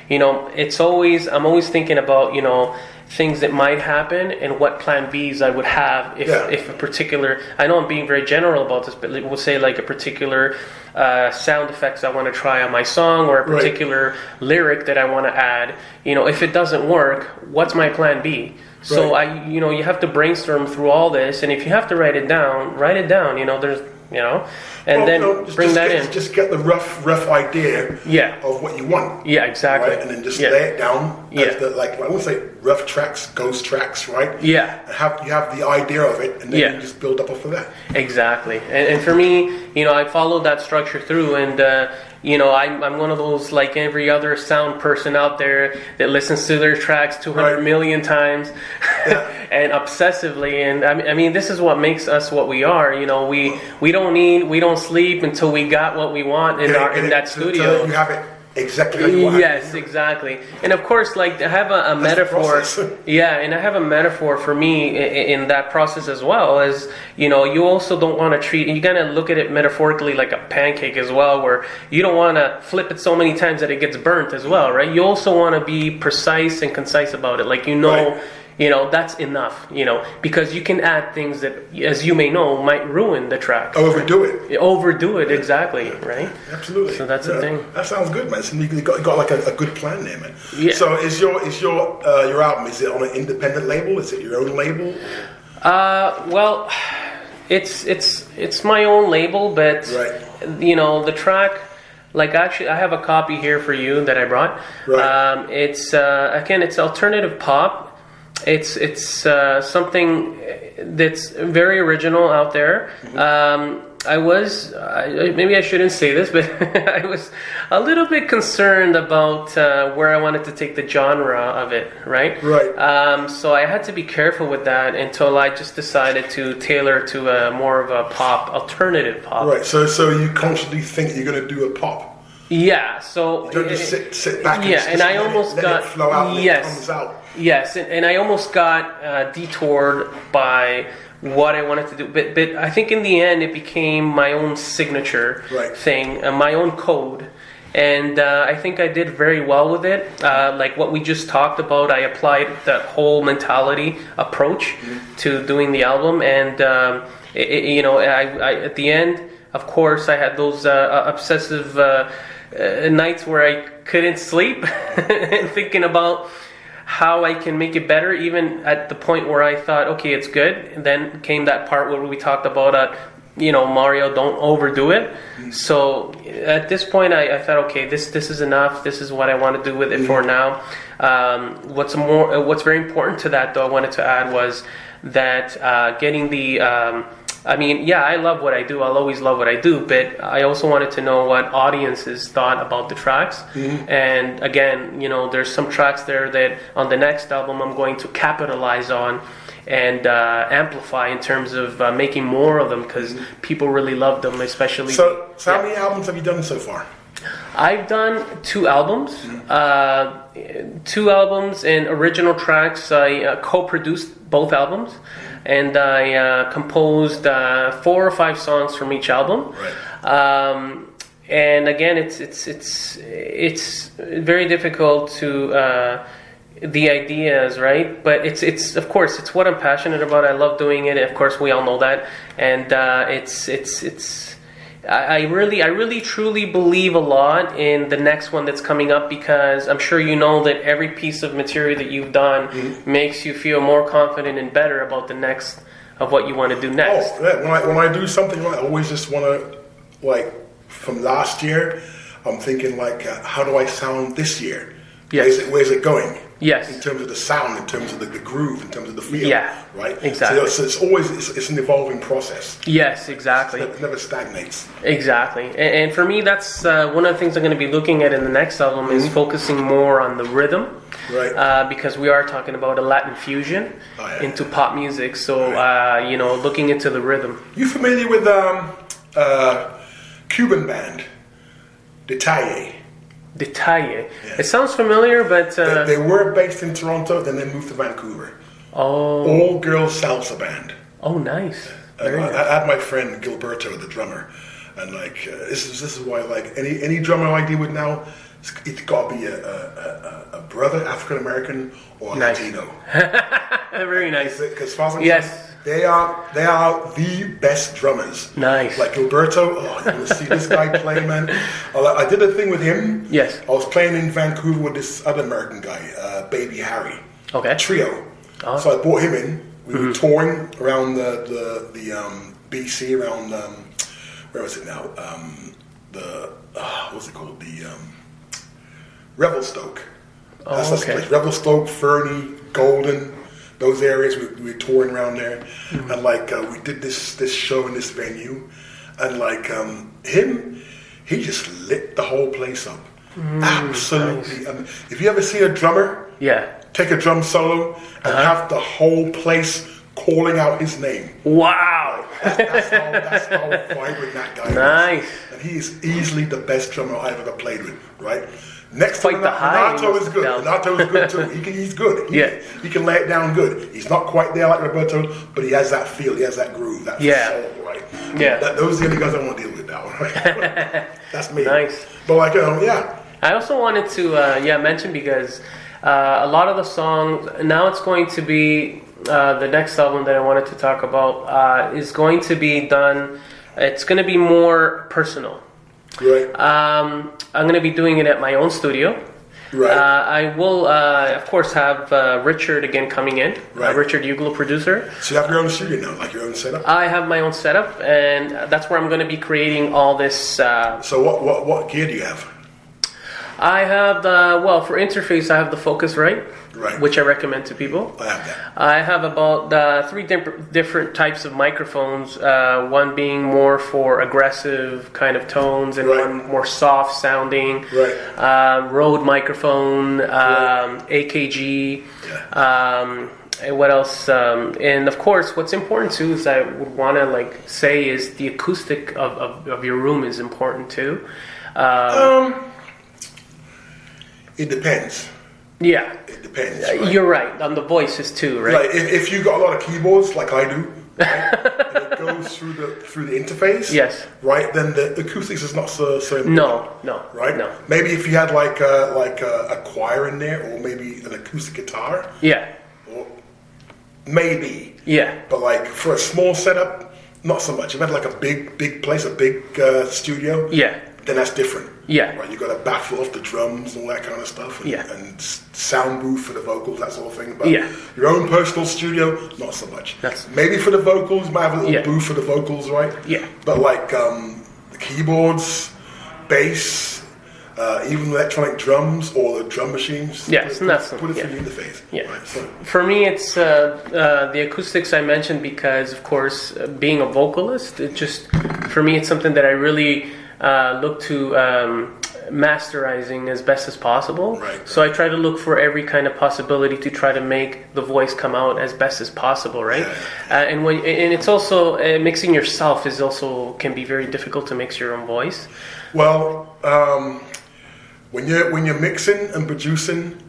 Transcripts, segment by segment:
I'm always thinking about, things that might happen and what plan Bs I would have if a particular, I know I'm being very general about this, but we'll say like a particular sound effects I want to try on my song, or a particular lyric that I want to add. If it doesn't work, what's my plan B? So you have to brainstorm through all this, and if you have to write it down. There's bring that in. Just get the rough idea of what you want. Yeah, exactly. Right? And then just lay it down. As I would say, rough tracks, ghost tracks, right? Yeah. You have the idea of it, and then you just build up off of that. Exactly. And for me, I followed that structure through, and I'm one of those, like every other sound person out there, that listens to their tracks 200 million times and obsessively. And I mean, this is what makes us what we are. We don't eat, we don't sleep until we got what we want in that studio. You have it exactly how you want. Yes, exactly. And of course, like, I have a metaphor. And I have a metaphor for me in that process as well. As you also don't want to treat. You gotta look at it metaphorically like a pancake as well, where you don't want to flip it so many times that it gets burnt as well, right? You also want to be precise and concise about it, like that's enough, because you can add things that, as you may know, might ruin the track. Overdo it. Exactly, right? Absolutely. So that's the thing. That sounds good, man. So you got like a good plan there, man. Yeah. So is your album, is it on an independent label? Is it your own label? Well, it's my own label, but the track. Like, actually, I have a copy here for you that I brought. Right. It's alternative pop. It's something that's very original out there. Maybe I shouldn't say this, but I was a little bit concerned about where I wanted to take the genre of it, right? Right. So I had to be careful with that until I just decided to tailor to more of a pop, alternative pop. Right. So you consciously think you're going to do a pop. Yeah. So you don't just sit back. And I almost got it flow out. And it comes out. Yes, and I almost got detoured by what I wanted to do, but I think in the end it became my own signature thing, my own code, and I think I did very well with it. Like what we just talked about, I applied that whole mentality approach to doing the album, and I at the end, of course, I had those obsessive nights where I couldn't sleep and thinking about how I can make it better, even at the point where I thought, okay, it's good. And then came that part where we talked about, Mario, don't overdo it. So at this point, I thought, okay, this is enough. This is what I want to do with it for now. What's very important to that, though, I wanted to add was that getting the. I love what I do. I'll always love what I do, but I also wanted to know what audiences thought about the tracks. And again, there's some tracks there that on the next album I'm going to capitalize on and amplify in terms of making more of them, because people really love them, especially. So how many albums have you done so far? I've done 2 albums. 2 albums and original tracks. I co-produced both albums. And I composed 4 or 5 songs from each album. Right. And again, it's very difficult to the ideas, right? But it's of course it's what I'm passionate about. I love doing it. Of course, we all know that. And I really truly believe a lot in the next one that's coming up, because I'm sure you know that every piece of material that you've done makes you feel more confident and better about the next of what you want to do next. Oh, yeah. When I do something, I always just want to, like, from last year, I'm thinking, like, how do I sound this year? Yes. Where's it going? Yes. In terms of the sound, in terms of the groove, in terms of the feel. Yeah. Right? Exactly. So it's always it's an evolving process. Yes, exactly. It never stagnates. Exactly. And for me, that's one of the things I'm going to be looking at in the next album is focusing more on the rhythm. Right. Because we are talking about a Latin fusion into pop music. So, looking into the rhythm. You familiar with Cuban band, Detalle? Detalle. Yeah. It sounds familiar, but... They were based in Toronto, then they moved to Vancouver. Oh. All-girls salsa band. Oh, nice. I had my friend Gilberto, the drummer, and this is why, like, any drummer I deal with now it's got to be a brother, African American, or a Latino. Very nice. Because Fozzy, yes, they are the best drummers. Nice. Like Gilberto. Oh, you want to see this guy play, man? I did a thing with him. Yes. I was playing in Vancouver with this other American guy, Baby Harry. Okay. Trio. Oh. So I brought him in. We were touring around the BC, around where was it now? What's it called? The Revelstoke. That's the place. Revelstoke, Fernie, Golden, those areas. We were touring around there, and like we did this show in this venue, and like him, he just lit the whole place up. Absolutely. Nice. If you ever see a drummer, take a drum solo and have the whole place calling out his name. Wow. That's how vibrant that guy is. Nice. And he is easily the best drummer I've ever played with, right? Next to Renato is good. Renato is good too. He's good. He can lay it down good. He's not quite there like Roberto, but he has that feel. He has that groove, that soul, right? Yeah. Those are the only guys I want to deal with now, right? That's me. Nice. But like, I also wanted to mention, because a lot of the songs, now it's going to be the next album that I wanted to talk about is going to be done, it's going to be more personal. Right. I'm going to be doing it at my own studio. Right. I will, of course, have Richard again coming in. Right. Richard Uglo, producer. So you have your own studio now, like your own setup? I have my own setup, and that's where I'm going to be creating all this. So what gear do you have? I have for interface, I have the Focusrite, which I recommend to people. I have that. I have about 3 different types of microphones, one being more for aggressive kind of tones, and one more soft sounding. Rode microphone, AKG. What else? And of course, what's important too is I would want to say is the acoustic of your room is important too. It depends. Yeah. It depends. Right? You're right. On the voices too, right? Like if you got a lot of keyboards, like I do, right? and it goes through the interface. Yes. Right. Then the acoustics is not so important. No. Right. No. Maybe if you had like a choir in there, or maybe an acoustic guitar. Yeah. Or maybe. Yeah. But like for a small setup, not so much. If you had like a big place, a big studio. Yeah. Then that's different. Yeah. Right, you got to baffle off the drums and all that kind of stuff. And, and sound booth for the vocals, that sort of thing. But your own personal studio, not so much. Maybe for the vocals, you might have a little booth for the vocals, right? Yeah. But like the keyboards, bass, even electronic drums or the drum machines. Yes, put it through the interface. Yeah. Right, so. For me, it's the acoustics I mentioned because, of course, being a vocalist, for me, it's something that I really look to masterizing as best as possible. Right. So I try to look for every kind of possibility to try to make the voice come out as best as possible, right? And it's also mixing yourself can be very difficult to mix your own voice. Well, when you're mixing and producing,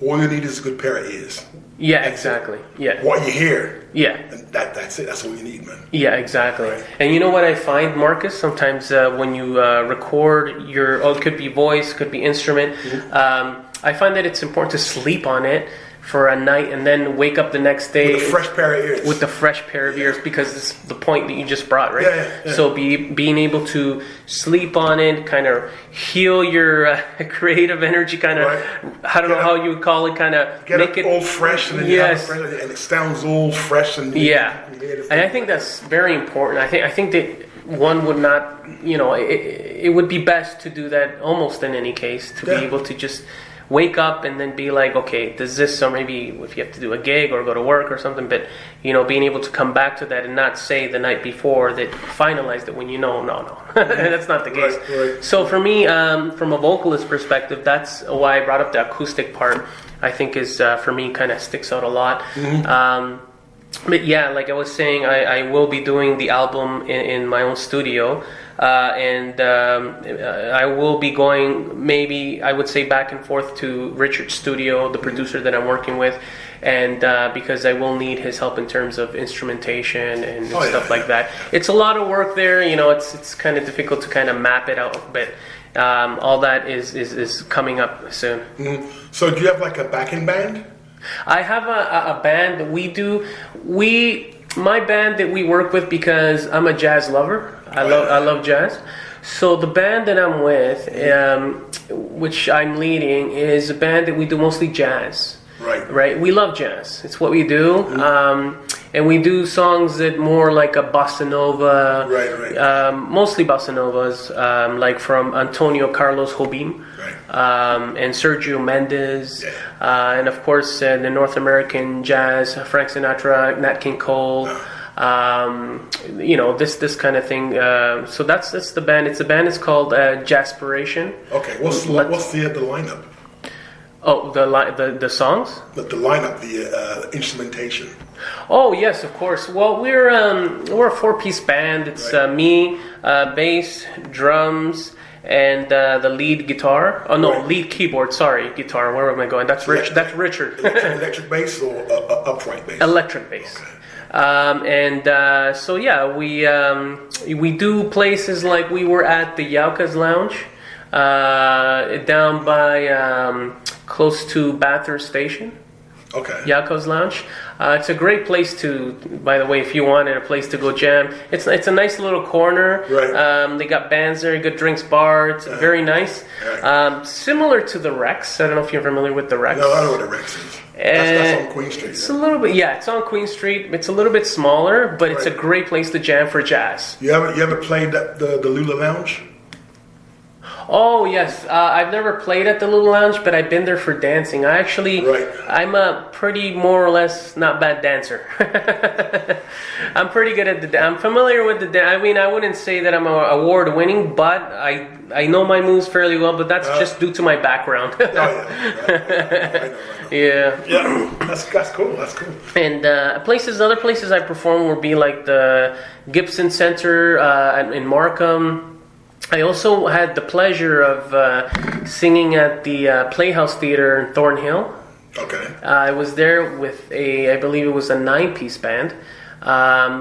all you need is a good pair of ears. Yeah, exactly. Yeah. What you hear. Yeah. And that's it. That's all you need, man. Yeah, exactly. Right. And you know what I find, Marcus? Sometimes when you record it could be voice, could be instrument. I find that it's important to sleep on it for a night and then wake up the next day with a fresh pair of ears. With a fresh pair of ears, because it's the point that you just brought, right? Yeah. So being able to sleep on it, kind of heal your creative energy, kind of, I don't know how you would call it, kind of make it all fresh, and then and it sounds all fresh and and I think that's very important. I think that one would not, it would be best to do that almost in any case, to be able to just wake up and then be like, okay, does this, or maybe if you have to do a gig or go to work or something, but being able to come back to that and not say the night before that finalized it when no, that's not the case. Right. So for me, from a vocalist perspective, that's why I brought up the acoustic part. I think is for me kind of sticks out a lot. But yeah, like I was saying, I will be doing the album in my own studio. And I will be going, maybe I would say, back and forth to Richard's studio, the producer that I'm working with, and because I will need his help in terms of instrumentation and stuff like that. It's a lot of work there, it's kind of difficult to kind of map it out, but All that is coming up soon. So do you have like a backing band? I have a band that my band that we work with, because I'm a jazz lover. I love jazz. So the band that I'm with, which I'm leading, is a band that we do mostly jazz. Right. We love jazz. It's what we do. And we do songs that more like a bossa nova. Mostly bossa novas, like from Antonio Carlos Jobim. And Sergio Mendes, and of course the North American jazz, Frank Sinatra, Nat King Cole, this kind of thing. So that's the band. It's called Jazzpiration. Okay, what's the lineup? Oh, the songs? The lineup, the instrumentation. Oh yes, of course. Well, we're a 4-piece band. It's me, bass, drums, and the lead guitar. Oh no, lead keyboard. Sorry, guitar. Where am I going? That's Rich. That's Richard. Electric bass or upright bass? Electric bass. Okay. So yeah, we do places like we were at the Yauka's Lounge, down by close to Bathurst Station. Okay. Yauka's Lounge. It's a great place to, by the way, if you wanted a place to go jam. It's a nice little corner. They got bands there, good drinks bar. It's very nice. Similar to the Rex. I don't know if you're familiar with the Rex. No, I know what the Rex is. That's on Queen Street. It's a little bit, it's on Queen Street. It's a little bit smaller, but it's a great place to jam for jazz. You ever played the Lula Lounge? Oh yes, I've never played at the Little Lounge, but I've been there for dancing. I'm a pretty more or less not bad dancer. I'm pretty good at I'm familiar with the I mean, I wouldn't say that I'm award winning, but I know my moves fairly well. But that's just due to my background. I know. Yeah. That's cool. That's cool. And other places I perform would be like the Gibson Center in Markham. I also had the pleasure of singing at the Playhouse Theater in Thornhill. Okay. I was there with I believe it was a 9-piece band.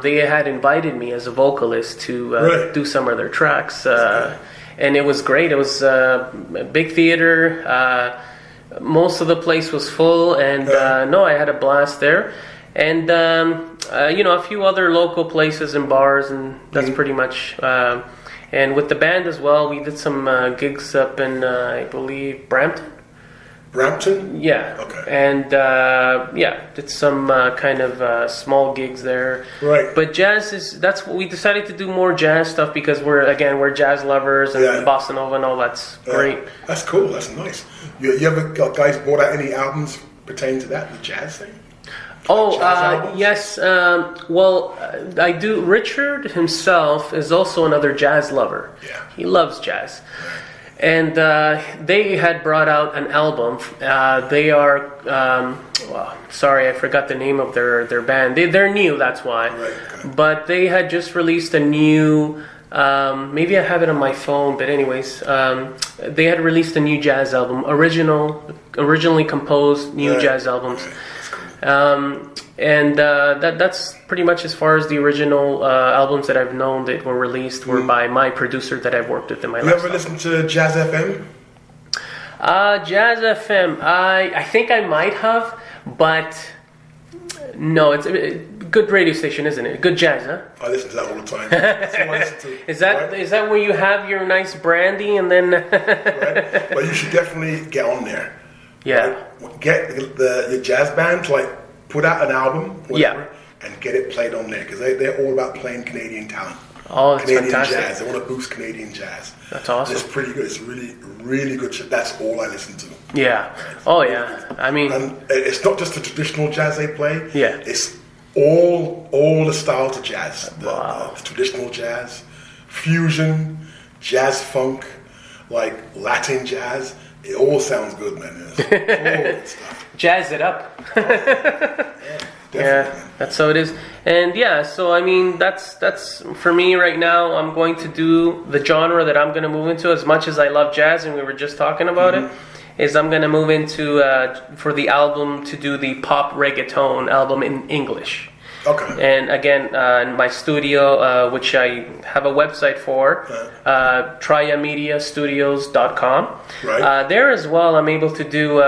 They had invited me as a vocalist to do some of their tracks, and it was great. It was a big theater. Most of the place was full, and I had a blast there. And a few other local places and bars, and that's pretty much. And with the band as well, we did some gigs up in, I believe, Brampton. Brampton? Yeah. Okay. And, did some kind of small gigs there. Right. But jazz that's what we decided to do, more jazz stuff, because we're jazz lovers, and the bossa nova and all that's great. That's cool. That's nice. You ever guys brought out any albums pertaining to that, the jazz thing? Yes. I do. Richard himself is also another jazz lover. Yeah. He loves jazz. And they had brought out an album. They are, sorry, I forgot the name of their band. They're new, that's why. Right, okay. But they had just released a new, maybe I have it on my phone, but anyways, they had released a new jazz album, originally composed new jazz albums. Right. That's pretty much as far as the original albums that I've known that were released were by my producer that I've worked with in my life. You ever listen to Jazz FM? Jazz FM, I think I might have, but no, it's a good radio station, isn't it? Good jazz, huh? I listen to that all the time. That's what I listen to. Is that where you have your nice brandy and then? Right. But you should definitely get on there. Yeah. Right? Get the jazz band to put out an album, and get it played on there, because they're all about playing Canadian talent. Oh, that's Canadian fantastic. jazz. They want to boost Canadian jazz. That's awesome. And it's pretty good. It's really, really good. That's all I listen to. Yeah. Oh, yeah. I mean, and it's not just the traditional jazz they play. Yeah. It's all the styles of jazz. Wow. The traditional jazz, fusion, jazz funk, Latin jazz. It all sounds good, man. It's all good stuff. Jazz it up. Yeah, that's how it is. And so I mean, that's for me right now. I'm going to do the genre that I'm going to move into. As much as I love jazz, and we were just talking about it, is I'm going to move into for the album to do the pop reggaeton album in English. Okay. And again, in my studio, which I have a website for, TriaMediaStudios.com. Right. There as well, I'm able to do